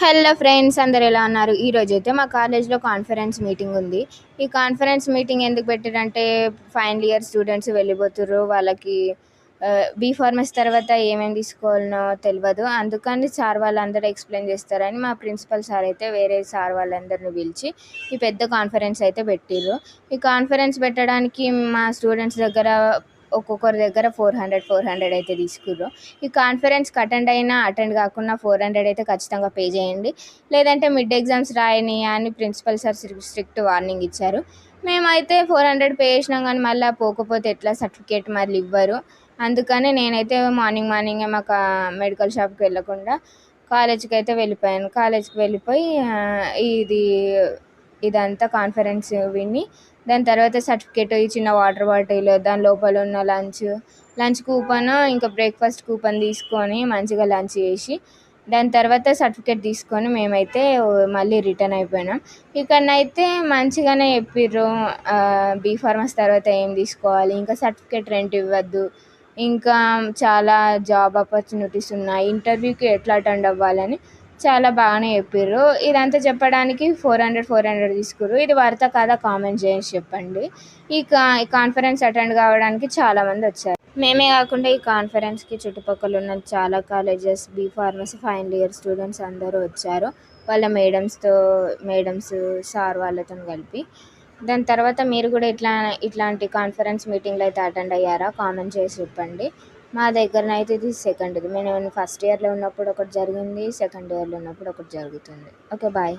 Hello friends, అందరు ఎలా ఉన్నారు? ఈరోజైతే మా కాలేజ్లో కాన్ఫరెన్స్ మీటింగ్ ఉంది. ఈ కాన్ఫరెన్స్ మీటింగ్ ఎందుకు పెట్టారంటే ఫైనల్ ఇయర్ స్టూడెంట్స్ వెళ్ళిపోతుర్రు. వాళ్ళకి బీ ఫార్మసీ తర్వాత ఏమేమి తీసుకోవాలనో తెలియదు. అందుకని సార్ వాళ్ళందరూ ఎక్స్ప్లెయిన్ చేస్తారని మా ప్రిన్సిపల్ సార్ అయితే వేరే సార్ వాళ్ళందరిని పిలిచి ఈ పెద్ద కాన్ఫరెన్స్ అయితే పెట్టిర్రు. ఈ కాన్ఫరెన్స్ పెట్టడానికి మా స్టూడెంట్స్ దగ్గర ఒక్కొక్కరి దగ్గర 400 అయితే తీసుకుర్రు. ఈ కాన్ఫరెన్స్కి అటెండ్ కాకుండా 400 అయితే ఖచ్చితంగా పే చేయండి, లేదంటే మిడ్ ఎగ్జామ్స్ రాయని అని ప్రిన్సిపల్ సార్ స్ట్రిక్ట్ వార్నింగ్ ఇచ్చారు. మేమైతే 400 పే చేసినాం, కానీ మళ్ళీ పోకపోతే ఎట్లా, సర్టిఫికేట్ మళ్ళీ ఇవ్వరు. అందుకని నేనైతే మార్నింగే మాకు మెడికల్ షాప్కి వెళ్ళకుండా కాలేజ్కి అయితే వెళ్ళిపోయాను. కాలేజ్కి వెళ్ళిపోయి ఇది ఇదంతా కాన్ఫరెన్స్ విని దాని తర్వాత సర్టిఫికేట్, ఈ చిన్న వాటర్ బాటిల్, దాని లోపల ఉన్న లంచ్ కూపన్, ఇంకా బ్రేక్ఫాస్ట్ కూపన్ తీసుకొని మంచిగా లంచ్ చేసి దాని తర్వాత సర్టిఫికేట్ తీసుకొని మేమైతే మళ్ళీ రిటర్న్ అయిపోయినాం. ఇక్కడనైతే మంచిగానే చెప్పిర్రు. బీ ఫార్మసీ తర్వాత ఏం తీసుకోవాలి, ఇంకా సర్టిఫికేట్ రెంట్ ఇవ్వద్దు, ఇంకా చాలా జాబ్ ఆపర్చునిటీస్ ఉన్నాయి, ఇంటర్వ్యూకి ఎట్లా అటెండ్ అవ్వాలని చాలా బాగానే చెప్పిర్రు. ఇదంతా చెప్పడానికి 400 తీసుకుర్రు. ఇది వర్త కాదా కామెంట్ చేసి చెప్పండి. ఈ కాన్ఫరెన్స్ అటెండ్ కావడానికి చాలామంది వచ్చారు. మేమే కాకుండా ఈ కాన్ఫరెన్స్కి చుట్టుపక్కల ఉన్న చాలా colleges, B pharmacy final year students అందరూ వచ్చారు. వాళ్ళ మేడమ్స్ సార్ వాళ్ళతో కలిపి. దాని తర్వాత మీరు కూడా ఇట్లాంటి కాన్ఫరెన్స్ మీటింగ్లు అయితే అటెండ్ అయ్యారా? కామెంట్ చేసి చెప్పండి. మా దగ్గరనైతే ఇది సెకండ్ది. నేను ఫస్ట్ ఇయర్లో ఉన్నప్పుడు ఒకటి జరిగింది, సెకండ్ ఇయర్లో ఉన్నప్పుడు ఒకటి జరుగుతుంది. Okay, bye.